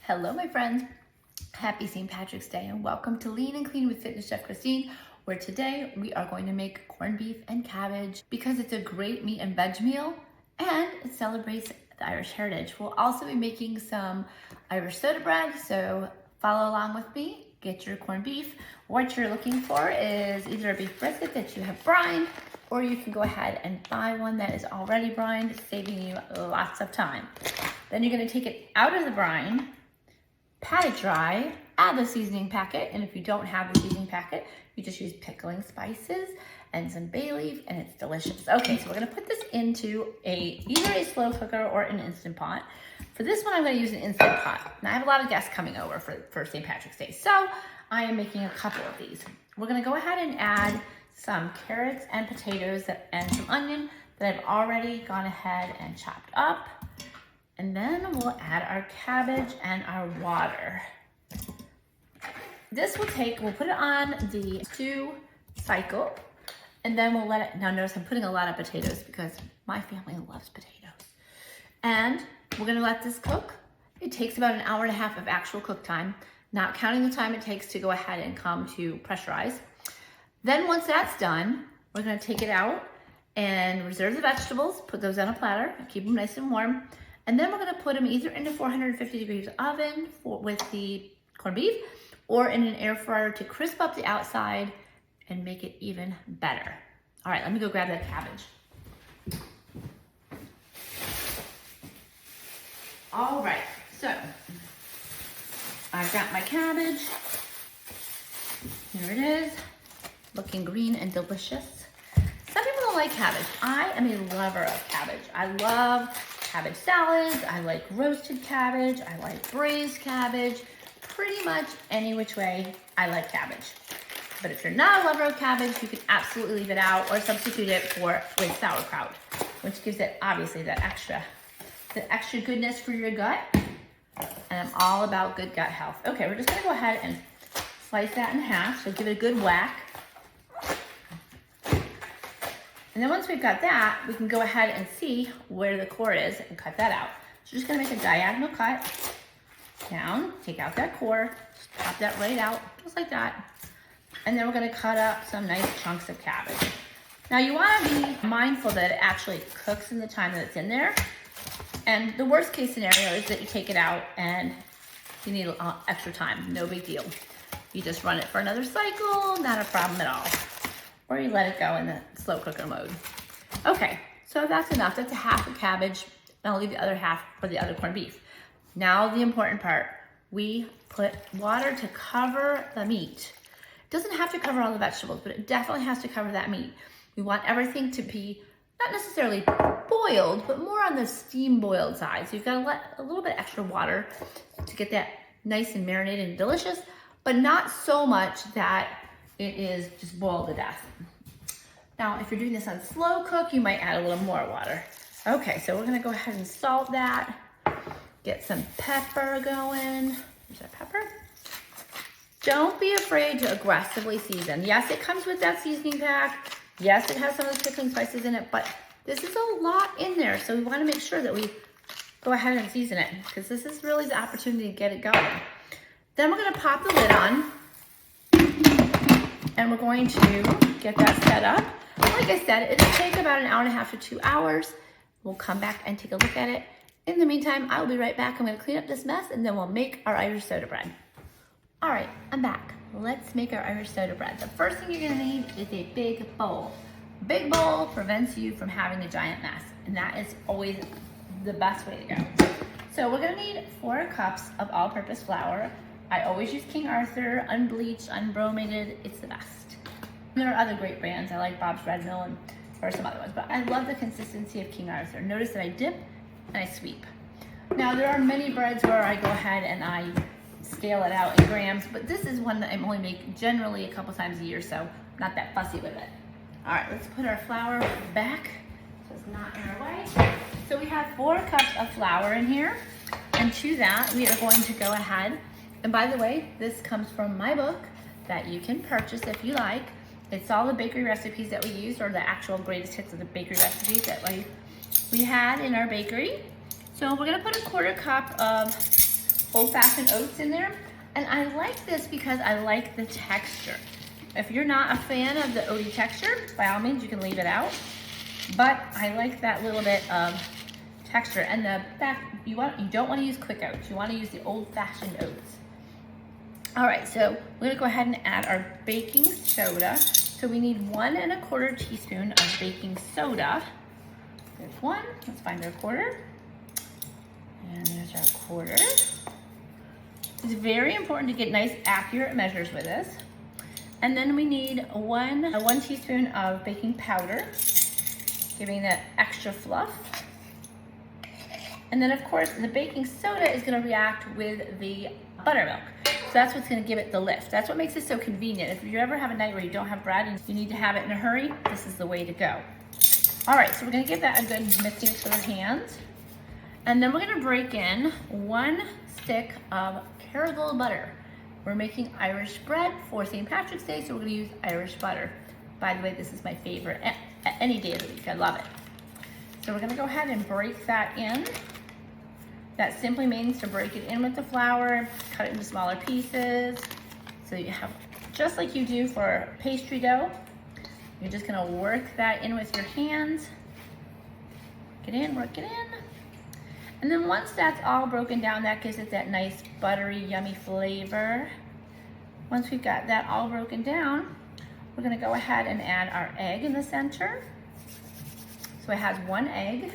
Hello, my friends. Happy St. Patrick's Day and welcome to Lean and Clean with Fitness Chef Christine, where today we are going to make corned beef and cabbage because it's a great meat and veg meal and it celebrates the Irish heritage. We'll also be making some Irish soda bread, so follow along with me. Get your corned beef. What you're looking for is either a beef brisket that you have brined, or you can go ahead and buy one that is already brined, saving you lots of time. Then you're going to take it out of the brine, pat it dry, add the seasoning packet, and if you don't have the seasoning packet, you just use pickling spices and some bay leaf, and it's delicious. Okay, so we're gonna put this into either a slow cooker or an Instant Pot. For this one, I'm gonna use an Instant Pot. Now, I have a lot of guests coming over for St. Patrick's Day, so I am making a couple of these. We're gonna go ahead and add some carrots and potatoes and some onion that I've already gone ahead and chopped up. And then we'll add our cabbage and our water. This will we'll put it on the stew cycle, and then we'll let it, now notice I'm putting a lot of potatoes because my family loves potatoes. And we're gonna let this cook. It takes about an hour and a half of actual cook time, not counting the time it takes to go ahead and come to pressurize. Then once that's done, we're gonna take it out and reserve the vegetables, put those on a platter, keep them nice and warm. And then we're gonna put them either into 450 degrees oven with the corned beef or in an air fryer to crisp up the outside and make it even better. All right, let me go grab that cabbage. All right, so I've got my cabbage. Here it is, looking green and delicious. Some people don't like cabbage. I am a lover of cabbage. I love cabbage salads, I like roasted cabbage, I like braised cabbage. Pretty much any which way I like cabbage. But if you're not a lover of cabbage, you can absolutely leave it out or substitute it with sauerkraut, which gives it obviously the extra goodness for your gut. And I'm all about good gut health. Okay, we're just gonna go ahead and slice that in half, so give it a good whack. And then once we've got that, we can go ahead and see where the core is and cut that out. So just gonna make a diagonal cut down, take out that core, just pop that right out, just like that. And then we're gonna cut up some nice chunks of cabbage. Now you wanna be mindful that it actually cooks in the time that it's in there. And the worst case scenario is that you take it out and you need extra time, no big deal. You just run it for another cycle, not a problem at all. Or you let it go in the slow cooker mode. Okay, so that's enough. That's a half of cabbage, and I'll leave the other half for the other corned beef. Now the important part, we put water to cover the meat. It doesn't have to cover all the vegetables, but it definitely has to cover that meat. We want everything to be not necessarily boiled, but more on the steam boiled side. So you've got to let a little bit extra water to get that nice and marinated and delicious, but not so much that it is just boiled to death. Now, if you're doing this on slow cook, you might add a little more water. Okay, so we're gonna go ahead and salt that, get some pepper going. There's our pepper. Don't be afraid to aggressively season. Yes, it comes with that seasoning pack. Yes, it has some of those pickling spices in it, but this is a lot in there, so we wanna make sure that we go ahead and season it, because this is really the opportunity to get it going. Then we're gonna pop the lid on, and we're going to get that set up. Like I said, it'll take about an hour and a half to 2 hours. We'll come back and take a look at it. In the meantime, I'll be right back. I'm gonna clean up this mess and then we'll make our Irish soda bread. All right, I'm back. Let's make our Irish soda bread. The first thing you're gonna need is a big bowl. A big bowl prevents you from having a giant mess, and that is always the best way to go. So we're gonna need 4 cups of all-purpose flour. I always use King Arthur, unbleached, unbromated, it's the best. There are other great brands. I like Bob's Red Mill or some other ones, but I love the consistency of King Arthur. Notice that I dip and I sweep. Now there are many breads where I go ahead and I scale it out in grams, but this is one that I only make generally a couple times a year, so I'm not that fussy with it. All right, let's put our flour back so it's not in our way. So we have 4 cups of flour in here, and to that we are going to go ahead. And by the way, this comes from my book that you can purchase if you like. It's all the bakery recipes that we used, or the actual greatest hits of the bakery recipes that we had in our bakery. So we're gonna put a 1/4 cup of old-fashioned oats in there. And I like this because I like the texture. If you're not a fan of the oaty texture, by all means, you can leave it out. But I like that little bit of texture. And the fact, you don't want to use quick oats. You want to use the old-fashioned oats. All right, so we're gonna go ahead and add our baking soda. So we need 1 1/4 teaspoon of baking soda. There's 1, let's find our 1/4. And there's our 1/4. It's very important to get nice accurate measures with this. And then we need 1 teaspoon of baking powder, giving that extra fluff. And then of course the baking soda is gonna react with the buttermilk. So that's what's gonna give it the lift. That's what makes it so convenient. If you ever have a night where you don't have bread and you need to have it in a hurry, this is the way to go. All right, so we're gonna give that a good mixing with our hands. And then we're gonna break in 1 stick of Kerrygold butter. We're making Irish bread for St. Patrick's Day, so we're gonna use Irish butter. By the way, this is my favorite any day of the week, I love it. So we're gonna go ahead and break that in. That simply means to break it in with the flour, cut it into smaller pieces. So you have, just like you do for pastry dough, you're just gonna work that in with your hands. Work it in, work it in. And then once that's all broken down, that gives it that nice buttery, yummy flavor. Once we've got that all broken down, we're gonna go ahead and add our egg in the center. So it has 1 egg.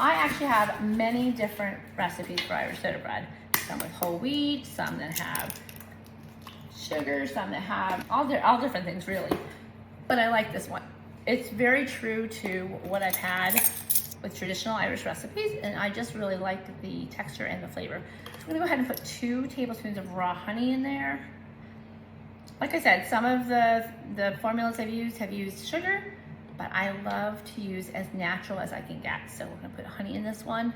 I actually have many different recipes for Irish soda bread. Some with whole wheat, some that have sugar, some that have all different things really. But I like this one. It's very true to what I've had with traditional Irish recipes, and I just really like the texture and the flavor. So I'm gonna go ahead and put 2 tablespoons of raw honey in there. Like I said, some of the formulas I've used have used sugar, but I love to use as natural as I can get. So we're gonna put honey in this one.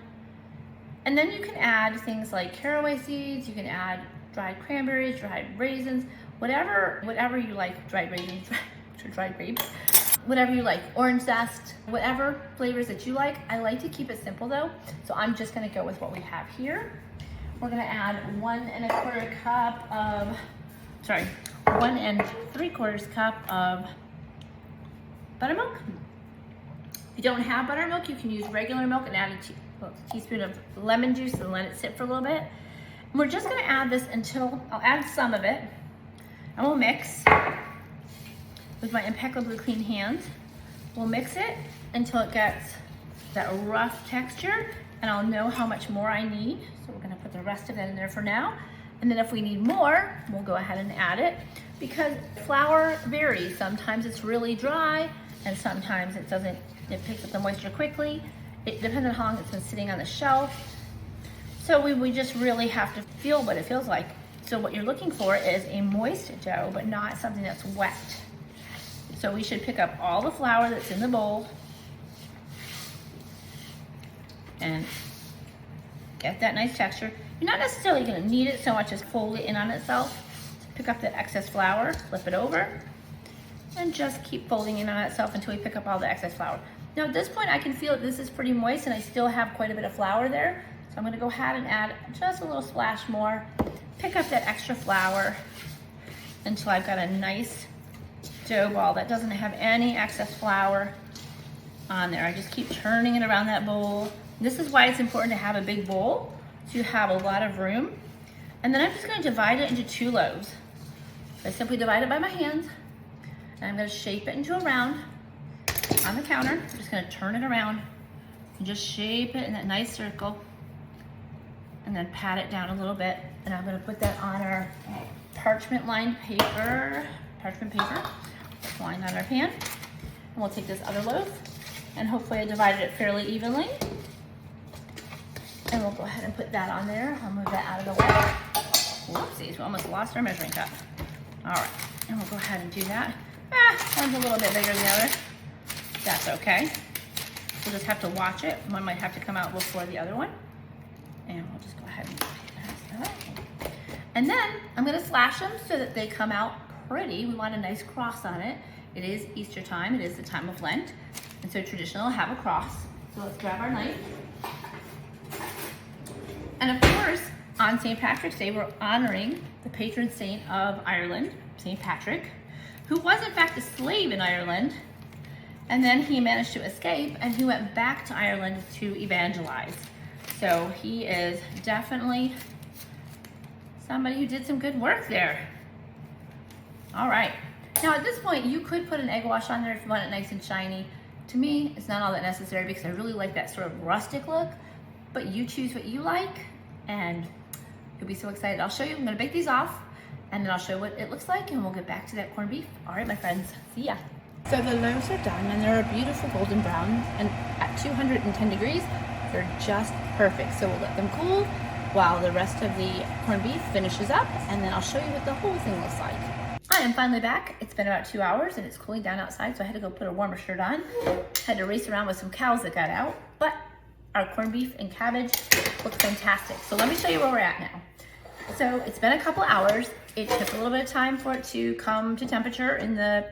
And then you can add things like caraway seeds, you can add dried cranberries, dried raisins, whatever you like, dried raisins, dried grapes, whatever you like, orange zest, whatever flavors that you like. I like to keep it simple though, so I'm just gonna go with what we have here. We're gonna add 1 1/4 cup of, 1 3/4 cup of buttermilk. If you don't have buttermilk, you can use regular milk and add a teaspoon of lemon juice and let it sit for a little bit. And we're just gonna add this until, I'll add some of it, and we'll mix with my impeccably clean hands. We'll mix it until it gets that rough texture, and I'll know how much more I need. So we're gonna put the rest of it in there for now. And then if we need more, we'll go ahead and add it, because flour varies. Sometimes it's really dry, and sometimes it doesn't, it picks up the moisture quickly. It depends on how long it's been sitting on the shelf. So we just really have to feel what it feels like. So what you're looking for is a moist dough, but not something that's wet. So we should pick up all the flour that's in the bowl and get that nice texture. You're not necessarily gonna need it so much as fold it in on itself. So pick up that excess flour, flip it over, and just keep folding in on itself until we pick up all the excess flour. Now at this point I can feel that this is pretty moist and I still have quite a bit of flour there. So I'm gonna go ahead and add just a little splash more, pick up that extra flour until I've got a nice dough ball that doesn't have any excess flour on there. I just keep turning it around that bowl. This is why it's important to have a big bowl, so you have a lot of room. And then I'm just gonna divide it into 2 loaves. So I simply divide it by my hands, and I'm gonna shape it into a round on the counter. I'm just gonna turn it around and just shape it in that nice circle, and then pat it down a little bit. And I'm gonna put that on our parchment paper, line on our pan. And we'll take this other loaf, and hopefully I divided it fairly evenly. And we'll go ahead and put that on there. I'll move that out of the way. Whoopsies, we almost lost our measuring cup. All right, and we'll go ahead and do that. One's a little bit bigger than the other. That's okay. We'll just have to watch it. One might have to come out before the other one. And we'll just go ahead and pass that. And then I'm gonna slash them so that they come out pretty. We want a nice cross on it. It is Easter time, it is the time of Lent. And so traditional have a cross. So let's grab our knife. And on St. Patrick's Day, we're honoring the patron saint of Ireland, St. Patrick, who was in fact a slave in Ireland, and then he managed to escape and he went back to Ireland to evangelize. So he is definitely somebody who did some good work there. All right. Now at this point, you could put an egg wash on there if you want it nice and shiny. To me, it's not all that necessary because I really like that sort of rustic look, but you choose what you like and you'll be so excited. I'll show you, I'm gonna bake these off and then I'll show you what it looks like and we'll get back to that corned beef. All right, my friends, see ya. So the loaves are done and they're a beautiful golden brown, and at 210 degrees, they're just perfect. So we'll let them cool while the rest of the corned beef finishes up, and then I'll show you what the whole thing looks like. I am finally back. It's been about 2 hours and it's cooling down outside, so I had to go put a warmer shirt on. Had to race around with some cows that got out, but our corned beef and cabbage looks fantastic. So let me show you where we're at now. So it's been a couple hours. It took a little bit of time for it to come to temperature in the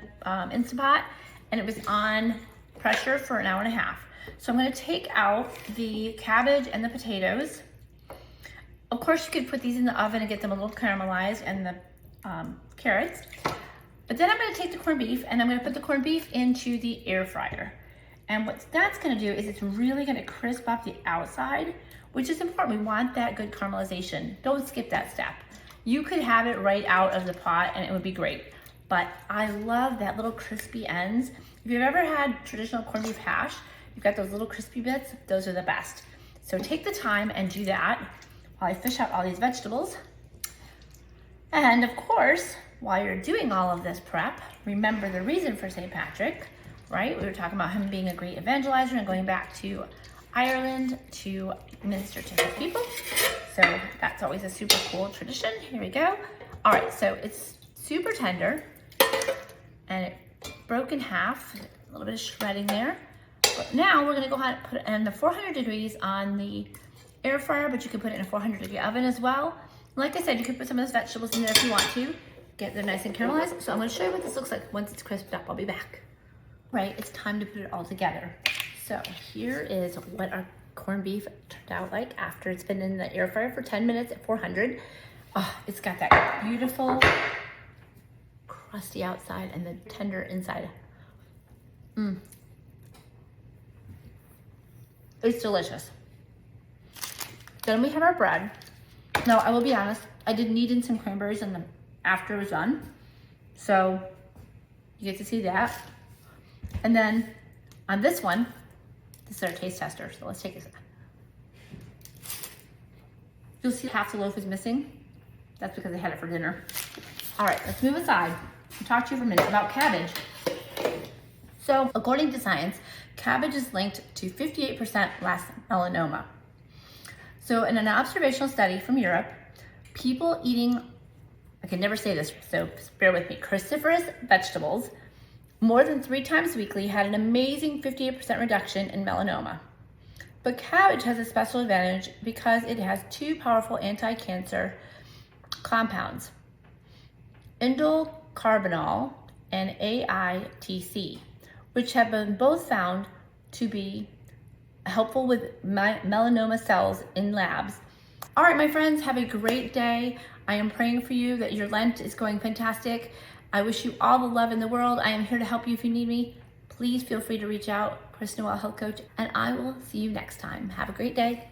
Instant Pot, and it was on pressure for an hour and a half. So I'm gonna take out the cabbage and the potatoes. Of course, you could put these in the oven and get them a little caramelized, and the carrots. But then I'm gonna take the corned beef and I'm gonna put the corned beef into the air fryer. And what that's gonna do is it's really gonna crisp up the outside, which is important. We want that good caramelization. Don't skip that step. You could have it right out of the pot and it would be great. But I love that little crispy ends. If you've ever had traditional corned beef hash, you've got those little crispy bits, those are the best. So take the time and do that while I fish out all these vegetables. And of course, while you're doing all of this prep, remember the reason for St. Patrick, right? We were talking about him being a great evangelizer and going back to Ireland to minister to the people. So that's always a super cool tradition. Here we go. All right, so it's super tender and it broke in half, a little bit of shredding there. But now we're gonna go ahead and put it in the 400 degrees on the air fryer, but you can put it in a 400-degree oven as well. Like I said, you can put some of those vegetables in there if you want to. Get them nice and caramelized. So I'm gonna show you what this looks like once it's crisped up. I'll be back. Right, it's time to put it all together. So here is what our corned beef turned out like after it's been in the air fryer for 10 minutes at 400. Oh, it's got that beautiful crusty outside and the tender inside. It's delicious. Then we have our bread. Now, I will be honest, I did knead in some cranberries after it was done. So you get to see that. And then on this one, this is our taste tester. So let's take this. You'll see half the loaf is missing. That's because I had it for dinner. All right, let's move aside and talk to you for a minute about cabbage. So according to science, cabbage is linked to 58% less melanoma. So in an observational study from Europe, people eating, I can never say this, so bear with me, cruciferous vegetables more than 3 times weekly had an amazing 58% reduction in melanoma. But cabbage has a special advantage because it has 2 powerful anti-cancer compounds, indole carbinol and AITC, which have been both found to be helpful with melanoma cells in labs. All right, my friends, have a great day. I am praying for you that your Lent is going fantastic. I wish you all the love in the world. I am here to help you if you need me. Please feel free to reach out, Noel, Health Coach, and I will see you next time. Have a great day.